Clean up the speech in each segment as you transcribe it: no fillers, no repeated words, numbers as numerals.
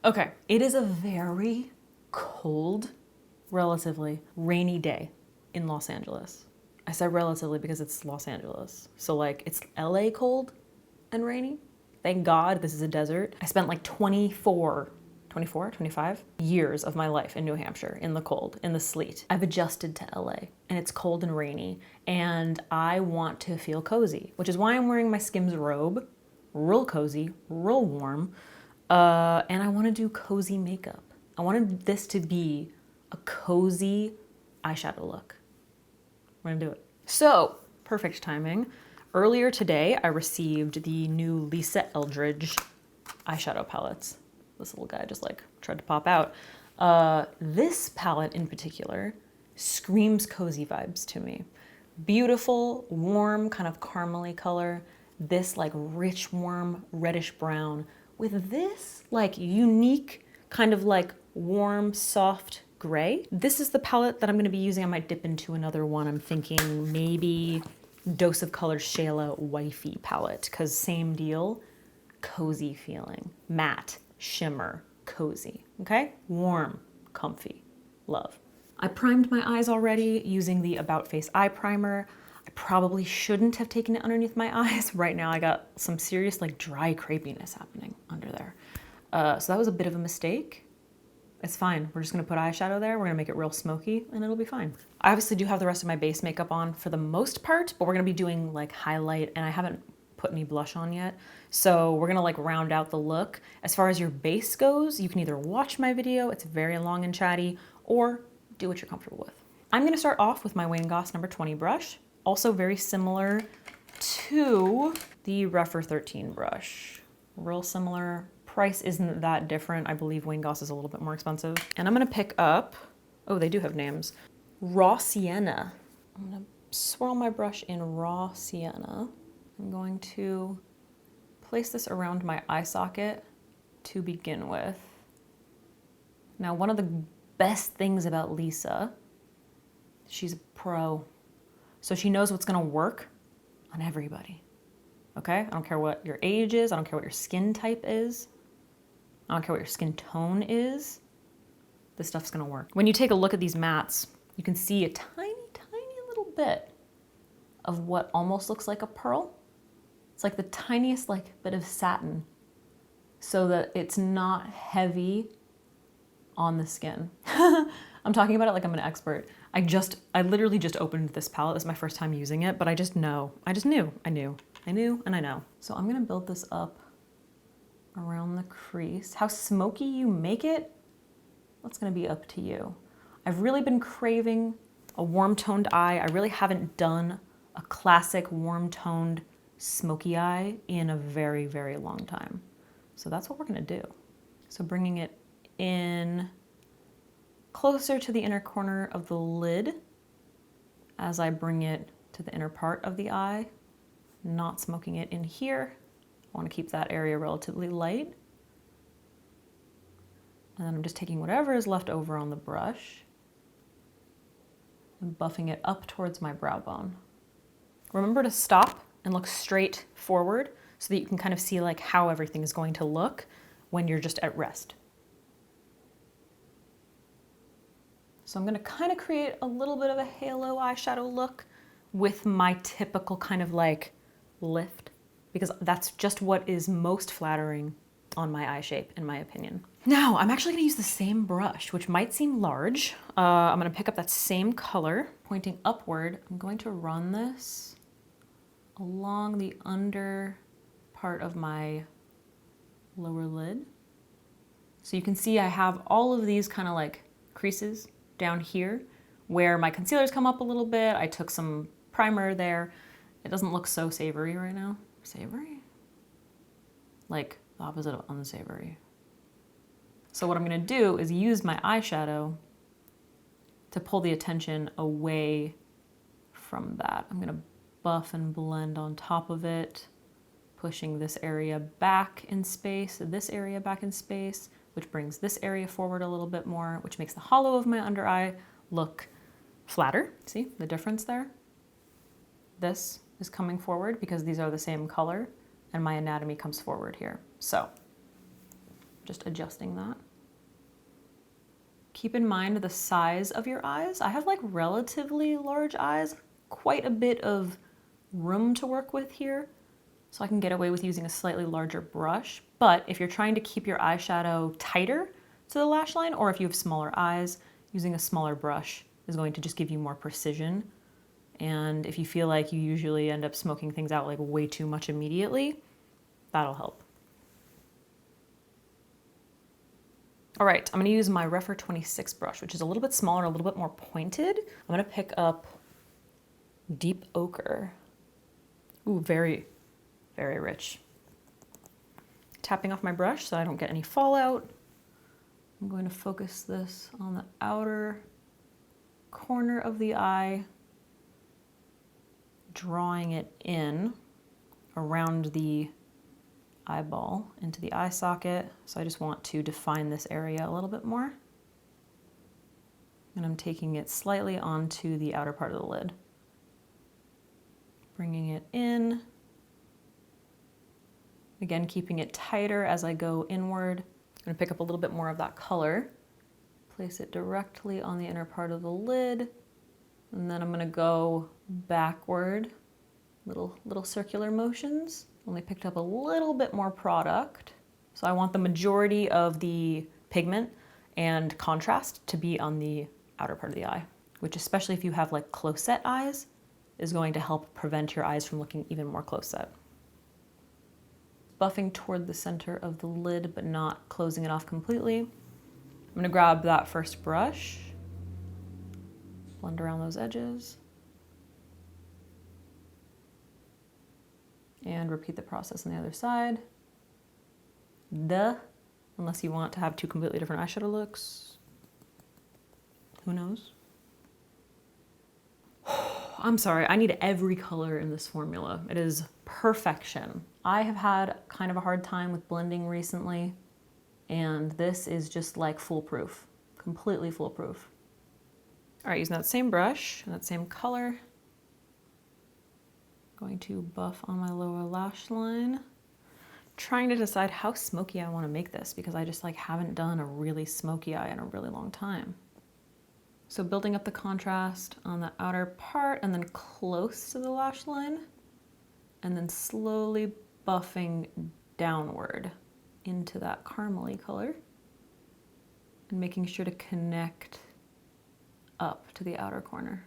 Okay, it is a very cold, relatively rainy day in Los Angeles. I said relatively because it's Los Angeles. So like it's LA cold and rainy. Thank God this is a desert. I spent like 25 years of my life in New Hampshire in the cold, in the sleet. I've adjusted to LA and it's cold and rainy and I want to feel cozy, which is why I'm wearing my Skims robe, real cozy, real warm. And I want to do cozy makeup. I wanted this to be a cozy eyeshadow look. We're gonna do it. So, perfect timing. Earlier today, I received the new Lisa Eldridge eyeshadow palettes. This little guy just like tried to pop out. This palette in particular screams cozy vibes to me. Beautiful, warm, kind of caramely color. This like rich, warm, reddish brown with this like unique kind of like warm, soft gray. This is the palette that I'm gonna be using. I might dip into another one. I'm thinking maybe Dose of Color Shayla Wifey palette, because same deal, cozy feeling. Matte, shimmer, cozy, okay? Warm, comfy, love. I primed my eyes already using the About Face Eye Primer. I probably shouldn't have taken it underneath my eyes. Right now I got some serious like dry crepiness happening under there. So that was a bit of a mistake. It's fine. We're just gonna put eyeshadow there. We're gonna make it real smoky and it'll be fine. I obviously do have the rest of my base makeup on for the most part, but we're gonna be doing like highlight and I haven't put any blush on yet. So we're gonna like round out the look. As far as your base goes, you can either watch my video, it's very long and chatty, or do what you're comfortable with. I'm gonna start off with my Wayne Goss number 20 brush. Also very similar to the Rephr 13 brush. Real similar. Price isn't that different. I believe Wayne Goss is a little bit more expensive. And I'm gonna pick up, oh, they do have names. Raw Sienna. I'm gonna swirl my brush in Raw Sienna. I'm going to place this around my eye socket to begin with. Now, one of the best things about Lisa, she's a pro. So she knows what's gonna work on everybody, okay? I don't care what your age is, I don't care what your skin type is, I don't care what your skin tone is, this stuff's gonna work. When you take a look at these mattes, you can see a tiny, tiny little bit of what almost looks like a pearl. It's like the tiniest like bit of satin so that it's not heavy on the skin. I'm talking about it like I'm an expert. I literally just opened this palette. This is my first time using it, but I just knew. I knew, and I know. So I'm gonna build this up around the crease. How smoky you make it, that's gonna be up to you. I've really been craving a warm toned eye. I really haven't done a classic warm toned smoky eye in a very, very long time. So that's what we're gonna do. So bringing it in closer to the inner corner of the lid as I bring it to the inner part of the eye, not smoking it in here. I want to keep that area relatively light. And then I'm just taking whatever is left over on the brush and buffing it up towards my brow bone. Remember to stop and look straight forward so that you can kind of see like how everything is going to look when you're just at rest. So I'm gonna kind of create a little bit of a halo eyeshadow look with my typical kind of like lift, because that's just what is most flattering on my eye shape, in my opinion. Now, I'm actually gonna use the same brush, which might seem large. I'm gonna pick up that same color, pointing upward. I'm going to run this along the under part of my lower lid. So you can see I have all of these kind of like creases down here where my concealers come up a little bit. I took some primer there. It doesn't look so savory right now. Savory? Like the opposite of unsavory. So what I'm gonna do is use my eyeshadow to pull the attention away from that. I'm gonna buff and blend on top of it, pushing this area back in space, this area back in space, which brings this area forward a little bit more, which makes the hollow of my under eye look flatter. See the difference there? This is coming forward because these are the same color and my anatomy comes forward here. So just adjusting that. Keep in mind the size of your eyes. I have like relatively large eyes, quite a bit of room to work with here, so I can get away with using a slightly larger brush. But if you're trying to keep your eyeshadow tighter to the lash line, or if you have smaller eyes, using a smaller brush is going to just give you more precision. And if you feel like you usually end up smoking things out like way too much immediately, that'll help. All right, I'm gonna use my Refer 26 brush, which is a little bit smaller, a little bit more pointed. I'm gonna pick up Deep Ochre. Ooh, very, very rich. Tapping off my brush so I don't get any fallout. I'm going to focus this on the outer corner of the eye, drawing it in around the eyeball into the eye socket. So I just want to define this area a little bit more. And I'm taking it slightly onto the outer part of the lid. Bringing it in. Again, keeping it tighter as I go inward. I'm gonna pick up a little bit more of that color, place it directly on the inner part of the lid, and then I'm gonna go backward, little circular motions. Only picked up a little bit more product. So I want the majority of the pigment and contrast to be on the outer part of the eye, which especially if you have like close set eyes, is going to help prevent your eyes from looking even more close set. Buffing toward the center of the lid, but not closing it off completely. I'm gonna grab that first brush, blend around those edges, and repeat the process on the other side. Unless you want to have two completely different eyeshadow looks. Who knows? I'm sorry, I need every color in this formula. It is perfection. I have had kind of a hard time with blending recently, and this is just like foolproof, completely foolproof. All right, using that same brush and that same color, going to buff on my lower lash line. Trying to decide how smoky I want to make this because I just like haven't done a really smoky eye in a really long time. So building up the contrast on the outer part and then close to the lash line, and then slowly buffing downward into that caramely color and making sure to connect up to the outer corner.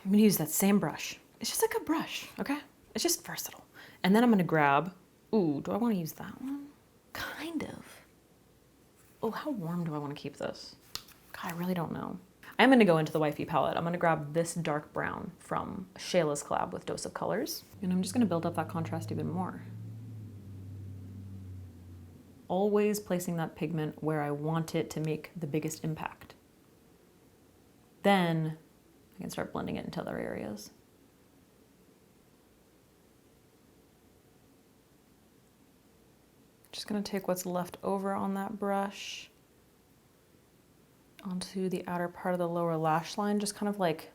I'm gonna use that same brush. It's just like a brush, okay? It's just versatile. And then I'm gonna grab, ooh, do I wanna use that one? Kind of. Oh, how warm do I wanna keep this? God, I really don't know. I'm gonna go into the Wifey palette. I'm gonna grab this dark brown from Shayla's collab with Dose of Colors. And I'm just gonna build up that contrast even more. Always placing that pigment where I want it to make the biggest impact. Then I can start blending it into other areas. Just gonna take what's left over on that brush onto the outer part of the lower lash line, just kind of like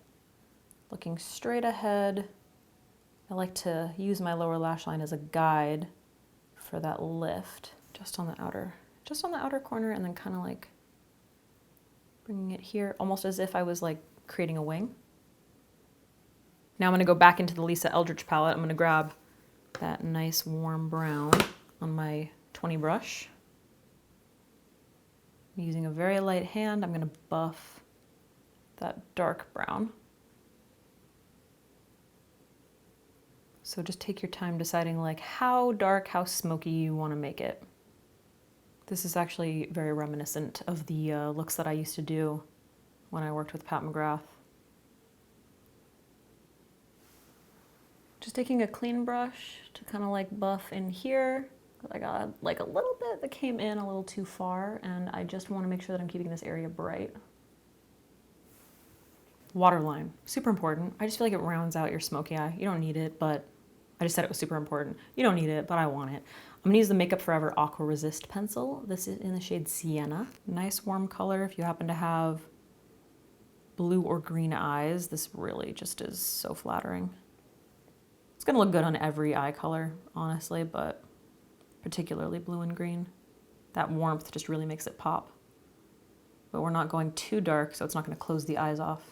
looking straight ahead. I like to use my lower lash line as a guide for that lift, just on the outer corner, and then kind of like bringing it here, almost as if I was like creating a wing. Now I'm gonna go back into the Lisa Eldridge palette. I'm gonna grab that nice warm brown on my 20 brush. Using a very light hand, I'm gonna buff that dark brown. So just take your time deciding like how dark, how smoky you wanna make it. This is actually very reminiscent of the looks that I used to do when I worked with Pat McGrath. Just taking a clean brush to kind of like buff in here. I got like a little bit that came in a little too far, and I just want to make sure that I'm keeping this area bright. Waterline, super important. I just feel like it rounds out your smoky eye. You don't need it, but I just said it was super important. You don't need it, but I want it. I'm gonna use the Makeup Forever Aqua Resist pencil. This is in the shade Sienna. Nice warm color. If you happen to have blue or green eyes, this really just is so flattering. It's gonna look good on every eye color, honestly, but particularly blue and green. That warmth just really makes it pop. But we're not going too dark, so it's not gonna close the eyes off.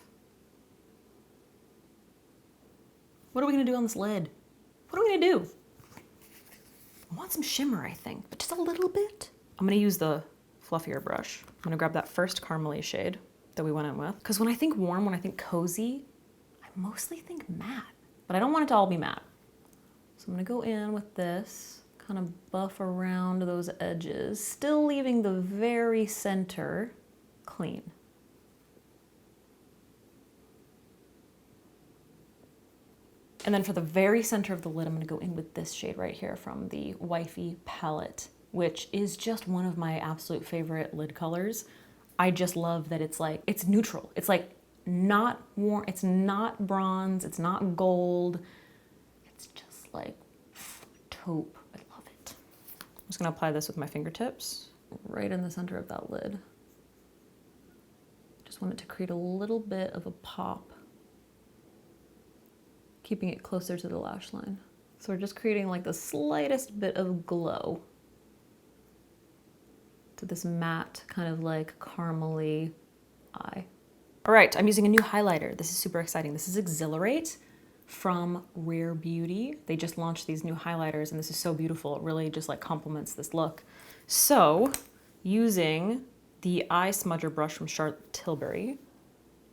What are we gonna do on this lid? What are we gonna do? I want some shimmer, I think, but just a little bit. I'm gonna use the fluffier brush. I'm gonna grab that first caramely shade that we went in with. Because when I think warm, when I think cozy, I mostly think matte, but I don't want it to all be matte. So I'm gonna go in with this, kind of buff around those edges, still leaving the very center clean. And then for the very center of the lid, I'm gonna go in with this shade right here from the Wifey palette, which is just one of my absolute favorite lid colors. I just love that it's like, it's neutral. It's like not warm, it's not bronze, it's not gold. It's just like taupe. I love it. I'm just gonna apply this with my fingertips right in the center of that lid. Just want it to create a little bit of a pop, keeping it closer to the lash line. So we're just creating like the slightest bit of glow to this matte, kind of like caramely eye. All right, I'm using a new highlighter. This is super exciting. This is Exhilarate from Rare Beauty. They just launched these new highlighters and this is so beautiful. It really just like complements this look. So using the eye smudger brush from Charlotte Tilbury,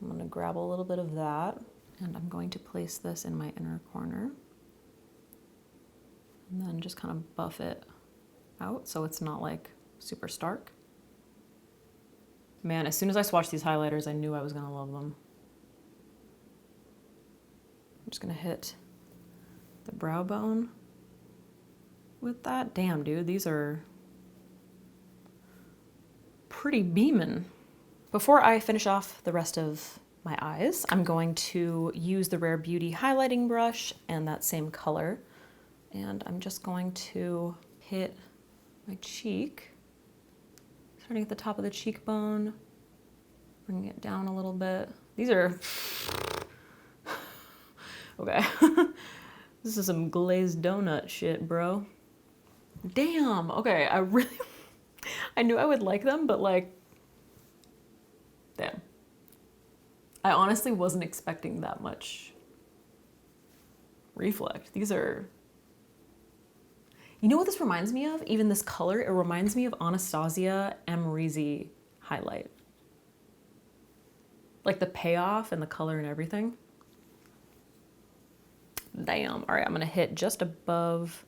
I'm gonna grab a little bit of that and I'm going to place this in my inner corner and then just kind of buff it out so it's not like super stark. Man, as soon as I swatched these highlighters, I knew I was gonna love them. I'm just gonna hit the brow bone with that. Damn, dude, these are pretty beaming. Before I finish off the rest of my eyes, I'm going to use the Rare Beauty highlighting brush and that same color. And I'm just going to hit my cheek, starting at the top of the cheekbone, bringing it down a little bit. These are, okay. This is some glazed donut shit, bro. Damn, okay, I knew I would like them, but like, damn. I honestly wasn't expecting that much reflect. These are, you know what this reminds me of? Even this color, it reminds me of Anastasia Amorisi highlight. Like the payoff and the color and everything. Damn. All right, I'm gonna hit just above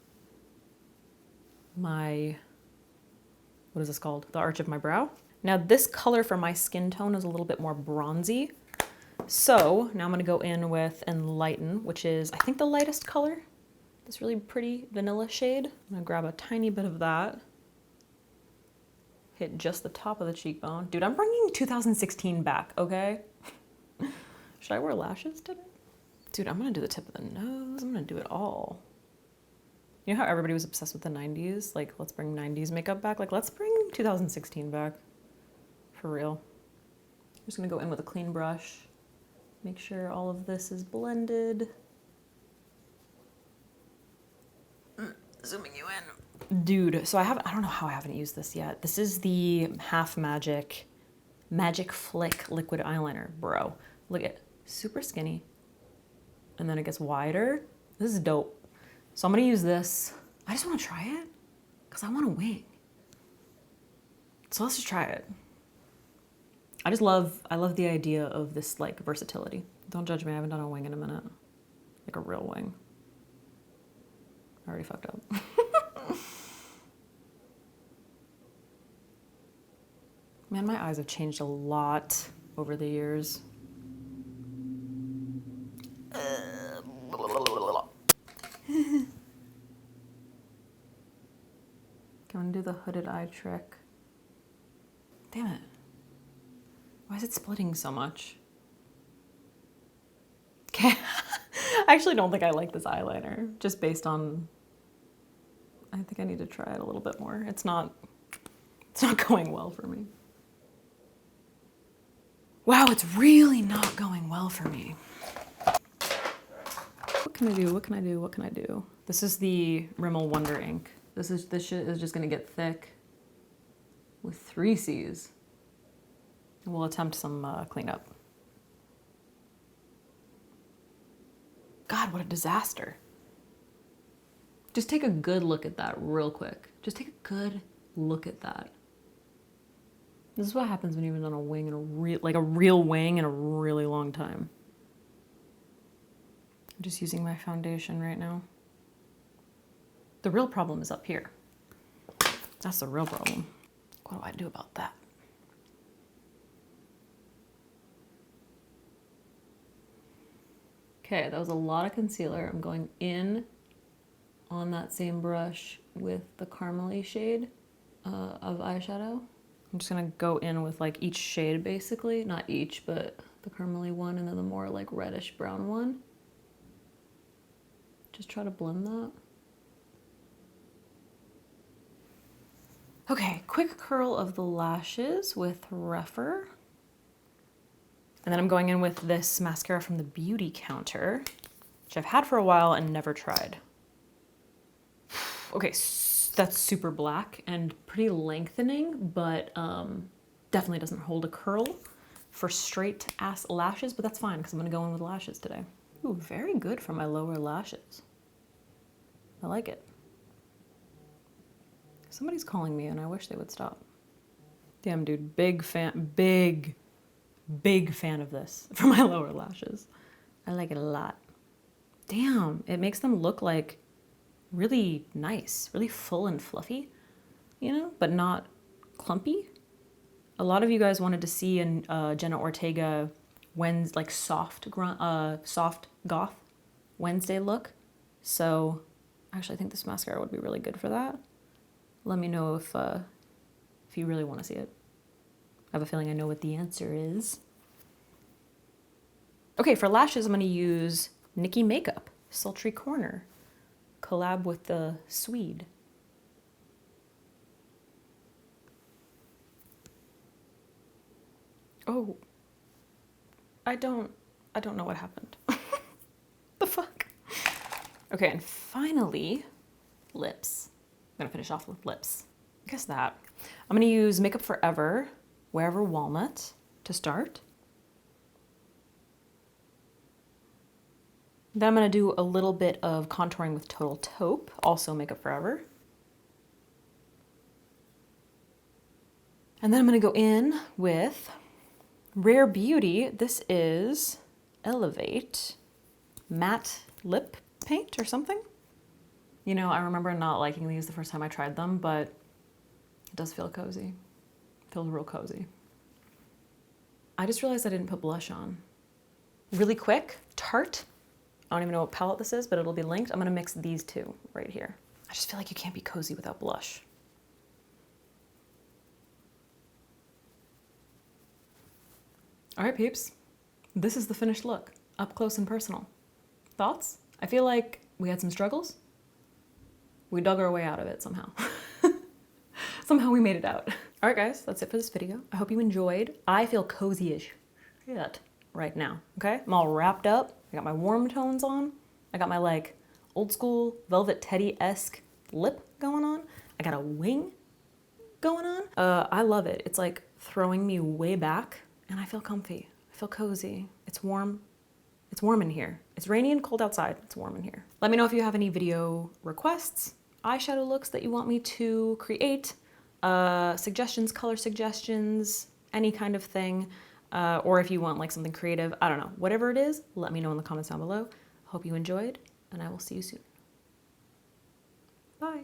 my, what is this called? The arch of my brow. Now this color for my skin tone is a little bit more bronzy. So now I'm gonna go in with Enlighten, which is, I think, the lightest color. This really pretty vanilla shade. I'm gonna grab a tiny bit of that. Hit just the top of the cheekbone. Dude, I'm bringing 2016 back, okay? Should I wear lashes today? Dude, I'm gonna do the tip of the nose. I'm gonna do it all. You know how everybody was obsessed with the 90s? Like, let's bring 90s makeup back. Like, let's bring 2016 back. For real. I'm just gonna go in with a clean brush. Make sure all of this is blended. Zooming you in. Dude, so I don't know how I haven't used this yet. This is the Half Magic Flick liquid eyeliner, bro. Look at, super skinny. And then it gets wider. This is dope. So I'm gonna use this. I just wanna try it because I want a wing. So let's just try it. I love the idea of this like versatility. Don't judge me, I haven't done a wing in a minute. Like a real wing. I already fucked up. Man, my eyes have changed a lot over the years. Can we do the hooded eye trick? Damn it. Why is it splitting so much? Okay. I actually don't think I like this eyeliner, just based on, I think I need to try it a little bit more. It's not going well for me. Wow, it's really not going well for me. What can I do? What can I do? What can I do? This is the Rimmel Wonder ink. This shit is just gonna get thick with 3 C's. We'll attempt some cleanup. God, what a disaster. Just take a good look at that real quick. Just take a good look at that. This is what happens when you haven't done a wing in a real wing in a really long time. I'm just using my foundation right now. The real problem is up here. That's the real problem. What do I do about that? Okay, that was a lot of concealer. I'm going in on that same brush with the caramely shade of eyeshadow. I'm just gonna go in with like each shade basically. Not each, but the caramely one and then the more like reddish brown one. Just try to blend that. Okay, quick curl of the lashes with Rougher. And then I'm going in with this mascara from the Beauty Counter, which I've had for a while and never tried. Okay, that's super black and pretty lengthening, but definitely doesn't hold a curl for straight ass lashes, but that's fine because I'm gonna go in with lashes today. Ooh, very good for my lower lashes. I like it. Somebody's calling me and I wish they would stop. Damn, dude, big fan of this for my lower lashes. I like it a lot. Damn, it makes them look like really nice, really full and fluffy, you know, but not clumpy. A lot of you guys wanted to see in Jenna Ortega like soft goth Wednesday look. So actually I think this mascara would be really good for that. Let me know if you really want to see it. I have a feeling I know what the answer is. Okay, for lashes, I'm going to use Nikki Makeup, Sultry Corner, collab with the Swede. Oh, I don't know what happened. The fuck? Okay, and finally, lips. I'm gonna finish off with lips. I guess that. I'm gonna use Makeup Forever, Wherever Walnut to start. Then I'm gonna do a little bit of contouring with Total Taupe, also Makeup Forever. And then I'm gonna go in with Rare Beauty. This is Elevate Matte Lip Paint or something. You know, I remember not liking these the first time I tried them, but it does feel cozy. It feels real cozy. I just realized I didn't put blush on. Really quick, Tarte. I don't even know what palette this is, but it'll be linked. I'm gonna mix these two right here. I just feel like you can't be cozy without blush. All right, peeps. This is the finished look, up close and personal. Thoughts? I feel like we had some struggles. We dug our way out of it somehow. Somehow we made it out. All right, guys, that's it for this video. I hope you enjoyed. I feel cozy as shit right now, okay? I'm all wrapped up. I got my warm tones on. I got my like old school Velvet Teddy-esque lip going on. I got a wing going on. I love it. It's like throwing me way back and I feel comfy. I feel cozy. It's warm. It's warm in here. It's rainy and cold outside. It's warm in here. Let me know if you have any video requests, eyeshadow looks that you want me to create, suggestions, color suggestions, any kind of thing, or if you want like something creative, I don't know. Whatever it is, let me know in the comments down below. Hope you enjoyed, and I will see you soon. Bye.